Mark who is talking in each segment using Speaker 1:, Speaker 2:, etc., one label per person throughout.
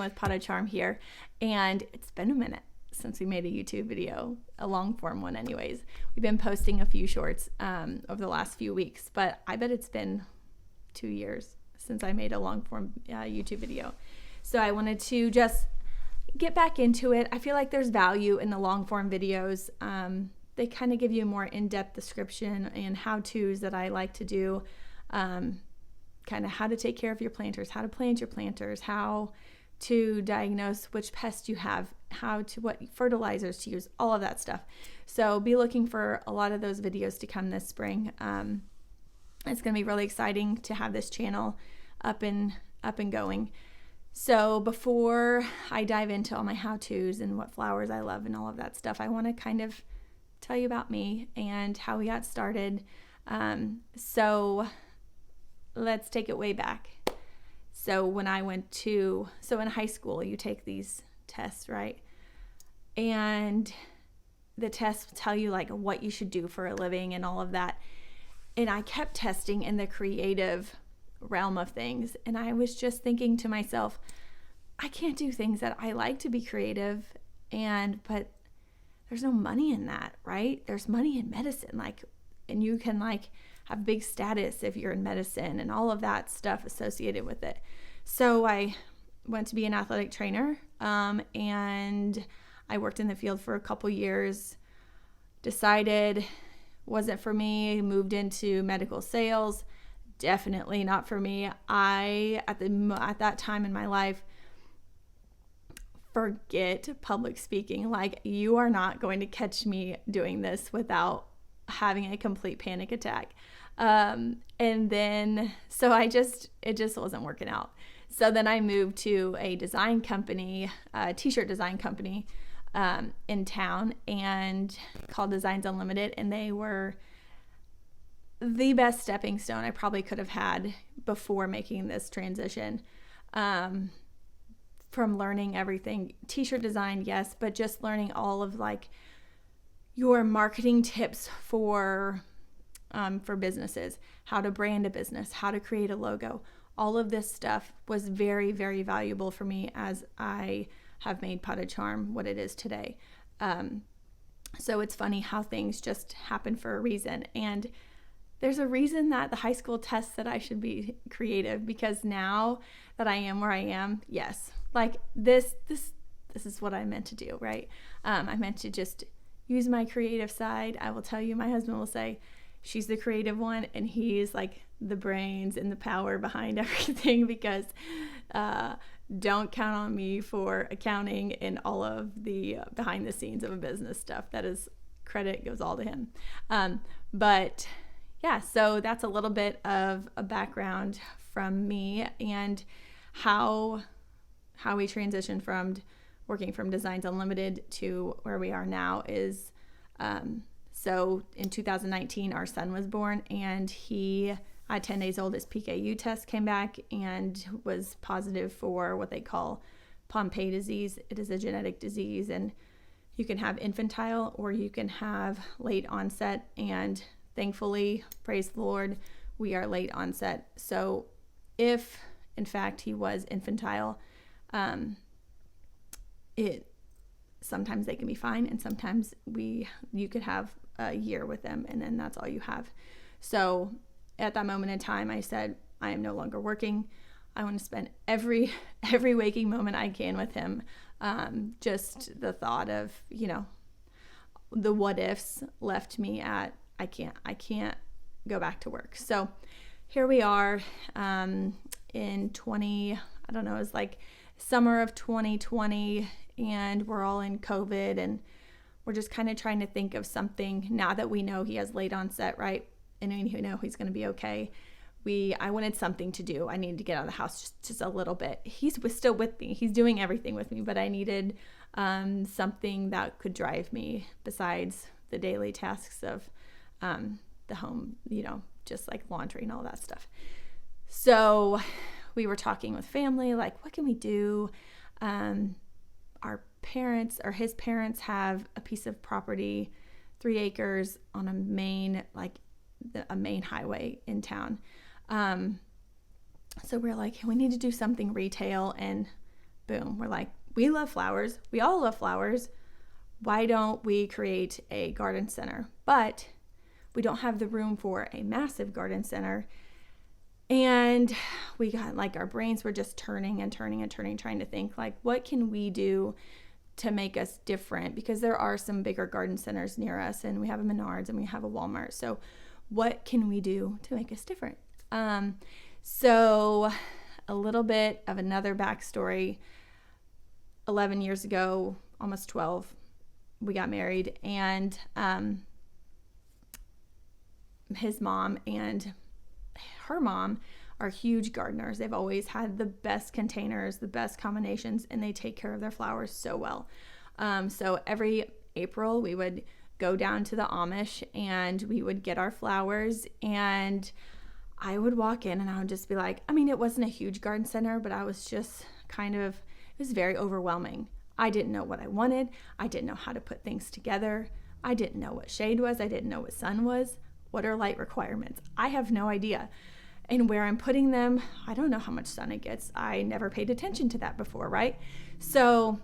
Speaker 1: with Potted Charm here, and it's been a minute since we made a YouTube video, a long form one anyways. We've been posting a few shorts over the last few weeks, but I bet it's been 2 years since I made a long form YouTube video. So I wanted to just get back into it. I feel like there's value in the long form videos. They kind of give you a more in-depth description and how-tos that I like to do. Kind of how to take care of your planters, how to plant your planters, how to diagnose which pest you have, what fertilizers to use, all of that stuff. So be looking for a lot of those videos to come this spring. It's going to be really exciting to have this channel up and going. So before I dive into all my how-tos and what flowers I love and all of that stuff, I want to kind of tell you about me and how we got started. So let's take it way back. So in high school, you take these tests, right? And the tests tell you like what you should do for a living and all of that. And I kept testing in the creative realm of things. And I was just thinking to myself, I can't do things that I like to be creative, but there's no money in that, right? There's money in medicine, and you can have big status if you're in medicine and all of that stuff associated with it. So I went to be an athletic trainer, and I worked in the field for a couple years, decided wasn't for me, moved into medical sales, definitely not for me. At that time in my life, forget public speaking. You are not going to catch me doing this without having a complete panic attack. And then, so it just wasn't working out. So then I moved to a design company, a t-shirt design company, in town, and called Designs Unlimited. And they were the best stepping stone I probably could have had before making this transition. From learning everything, t-shirt design, yes, but just learning all of your marketing tips for businesses, how to brand a business, how to create a logo. All of this stuff was very, very valuable for me as I have made Potted Charm what it is today. So it's funny how things just happen for a reason. And there's a reason that the high school tests that I should be creative, because now that I am where I am, yes, this is what I meant to do, right? I meant to just use my creative side. I will tell you, my husband will say, she's the creative one, and he's the brains and the power behind everything, because don't count on me for accounting and all of the behind the scenes of a business stuff. That is, credit goes all to him. But yeah, so that's a little bit of a background from me and how we transitioned from working from Designs Unlimited to where we are now is, so in 2019, our son was born, and he, at 10 days old, his PKU test came back and was positive for what they call Pompe disease. It is a genetic disease, and you can have infantile or you can have late onset, and thankfully, praise the Lord, we are late onset. So if, in fact, he was infantile, sometimes they can be fine, and sometimes you could have a year with them, and then that's all you have. So at that moment in time, I said, I am no longer working. I want to spend every waking moment I can with him. Just the thought of, the what ifs left me at, I can't go back to work. So here we are, in it was summer of 2020, and we're all in COVID, and we're just kind of trying to think of something now that we know he has late onset, right? And we know he's going to be okay. I wanted something to do. I needed to get out of the house just a little bit. He was still with me. He's doing everything with me, but I needed something that could drive me besides the daily tasks of the home, just like laundry and all that stuff. So we were talking with family, what can we do? His parents have a piece of property, 3 acres on a main highway in town. So we're we need to do something retail and boom, we're like, we love flowers. We all love flowers. Why don't we create a garden center? But we don't have the room for a massive garden center. And we got like, our brains were just turning, trying to think like, what can we do to make us different? Because there are some bigger garden centers near us, and we have a Menards and we have a Walmart. So what can we do to make us different? So a little bit of another backstory. 11 years ago, almost 12, we got married, and his mom and her mom are huge gardeners. They've always had the best containers, the best combinations, and they take care of their flowers so well. So every April we would go down to the Amish and we would get our flowers, and I would walk in and I would just be like, I mean, it wasn't a huge garden center, but I was just it was very overwhelming. I didn't know what I wanted. I didn't know how to put things together. I didn't know what shade was. I didn't know what sun was. What are light requirements? I have no idea. And where I'm putting them, I don't know how much sun it gets. I never paid attention to that before, right? So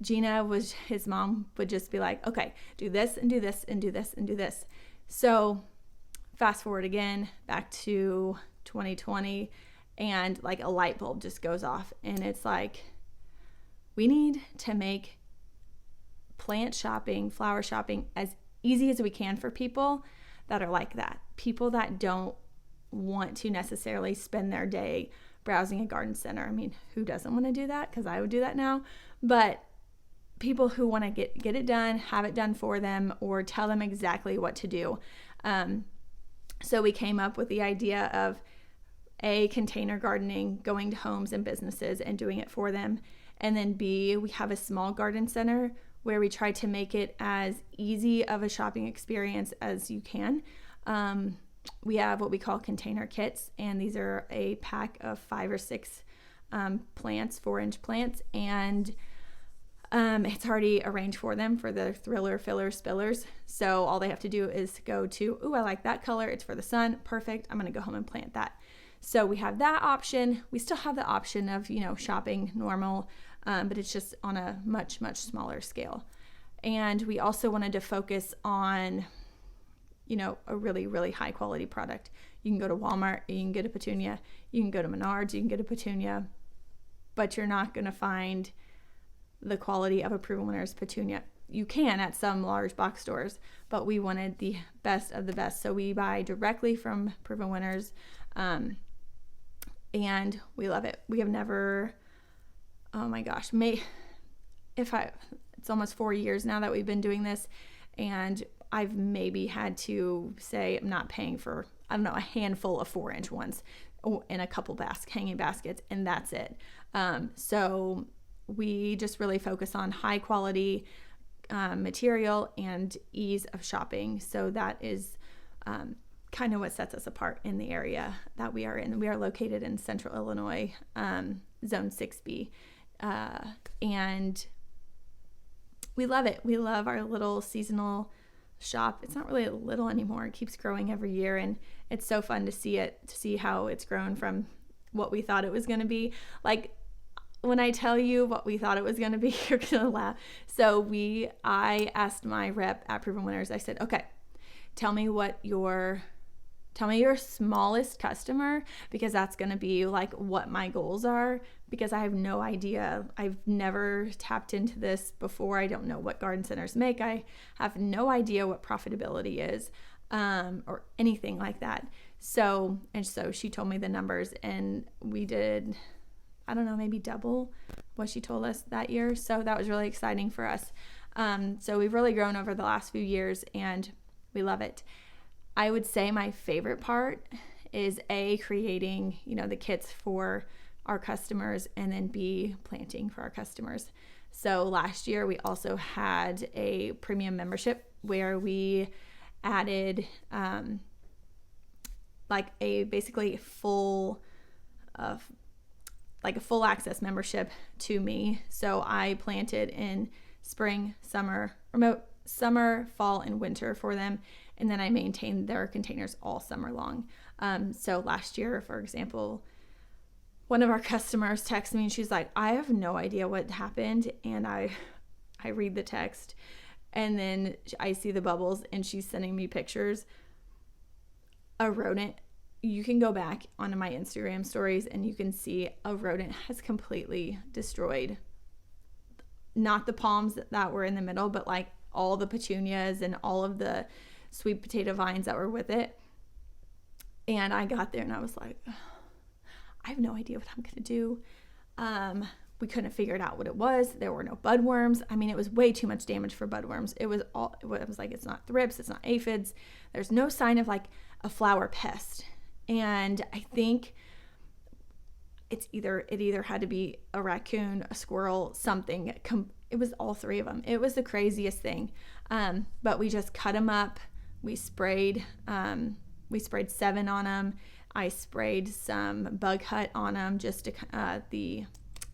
Speaker 1: Gina, his mom, would just be like, okay, do this and do this and do this and do this. So fast forward again back to 2020, and like a light bulb just goes off, and it's like, we need to make plant shopping, flower shopping as easy as we can for people that are like that. People that don't want to necessarily spend their day browsing a garden center. I mean, who doesn't want to do that? Because I would do that now. But people who want to get it done, have it done for them, or tell them exactly what to do. So we came up with the idea of A, container gardening, going to homes and businesses and doing it for them. And then B, we have a small garden center where we try to make it as easy of a shopping experience as you can. We have what we call container kits, and these are a pack of 5 or 6 plants, 4-inch plants, and it's already arranged for them for the thriller, filler, spillers. So all they have to do is go to, I like that color. It's for the sun. Perfect. I'm going to go home and plant that. So we have that option. We still have the option of, shopping normal, but it's just on a much, much smaller scale. And we also wanted to focus on, a really, really high quality product. You can go to Walmart, you can get a petunia. You can go to Menards, you can get a petunia, but you're not going to find the quality of a Proven Winners petunia. You can at some large box stores, but we wanted the best of the best. So we buy directly from Proven Winners, and we love it. We have never, oh my gosh, it's almost 4 years now that we've been doing this, and I've maybe had to say I'm not paying for, a handful of 4-inch ones in a couple hanging baskets, and that's it. So we just really focus on high quality material and ease of shopping. So that is kind of what sets us apart in the area that we are in. We are located in Central Illinois, Zone 6B, and we love it. We love our little seasonal shop. It's not really a little anymore. It keeps growing every year, and it's so fun to see how it's grown from what we thought it was going to be. Like, when I tell you what we thought it was going to be, you're going to laugh. So I asked my rep at Proven Winners, I said, okay, tell me your smallest customer, because that's going to be like what my goals are, because I have no idea. I've never tapped into this before. I don't know what garden centers make. I have no idea what profitability is, or anything like that. So she told me the numbers, and we did, maybe double what she told us that year. So that was really exciting for us. So we've really grown over the last few years, and we love it. I would say my favorite part is A, creating, the kits for our customers, and then B, planting for our customers. So last year we also had a premium membership where we added basically a full access membership to me. So I planted in spring, summer, fall, and winter for them. And then I maintained their containers all summer long. So last year, for example, one of our customers texted me and she's like, I have no idea what happened. And I read the text and then I see the bubbles and she's sending me pictures. A rodent, you can go back onto my Instagram stories and you can see a rodent has completely destroyed not the palms that were in the middle, but like all the petunias and all of the sweet potato vines that were with it. And I got there and I was like, I have no idea what I'm going to do. We couldn't figure it out what it was. There were no budworms. I mean, it was way too much damage for budworms. It was like, it's not thrips, it's not aphids. There's no sign of like a flower pest. And I think it either had to be a raccoon, a squirrel, something. It was all three of them. It was the craziest thing. But we just cut them up. We sprayed 7 on them. I sprayed some bug hut on them, just to,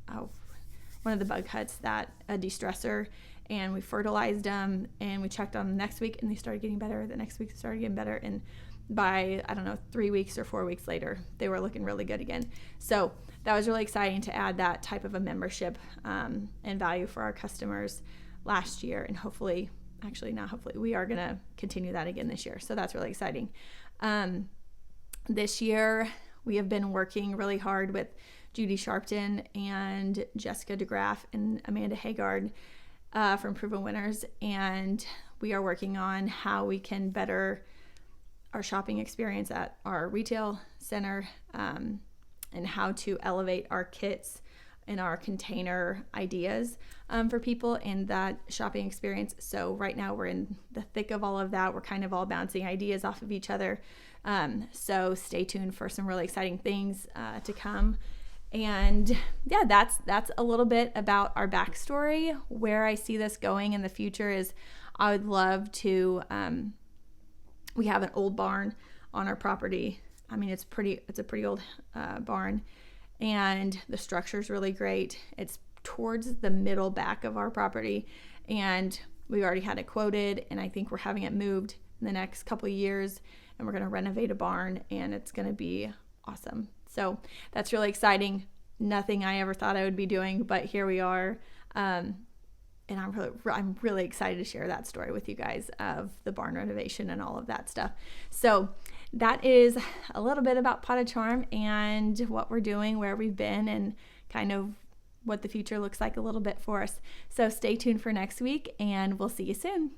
Speaker 1: one of the bug huts, that a de-stressor, and we fertilized them and we checked on them next week and they started getting better. The next week they started getting better, and by 3 weeks or 4 weeks later they were looking really good again. So that was really exciting to add that type of a membership and value for our customers last year, and we are going to continue that again this year. So that's really exciting. This year we have been working really hard with Judy Sharpton and Jessica DeGraff and Amanda Haggard from Proven Winners, and we are working on how we can better our shopping experience at our retail center, and how to elevate our kits and our container ideas for people in that shopping experience. So right now we're in the thick of all of that. We're kind of all bouncing ideas off of each other. So stay tuned for some really exciting things to come. And yeah, that's a little bit about our backstory. Where I see this going in the future is I would love to, we have an old barn on our property. I mean, it's a pretty old barn, and the structure is really great. It's towards the middle back of our property, and we already had it quoted, and I think we're having it moved in the next couple of years, and we're going to renovate a barn, and it's going to be awesome. So that's really exciting. Nothing I ever thought I would be doing, but here we are. And I'm really excited to share that story with you guys of the barn renovation and all of that stuff. So that is a little bit about Potted Charm and what we're doing, where we've been, and kind of what the future looks like a little bit for us. So stay tuned for next week, and we'll see you soon.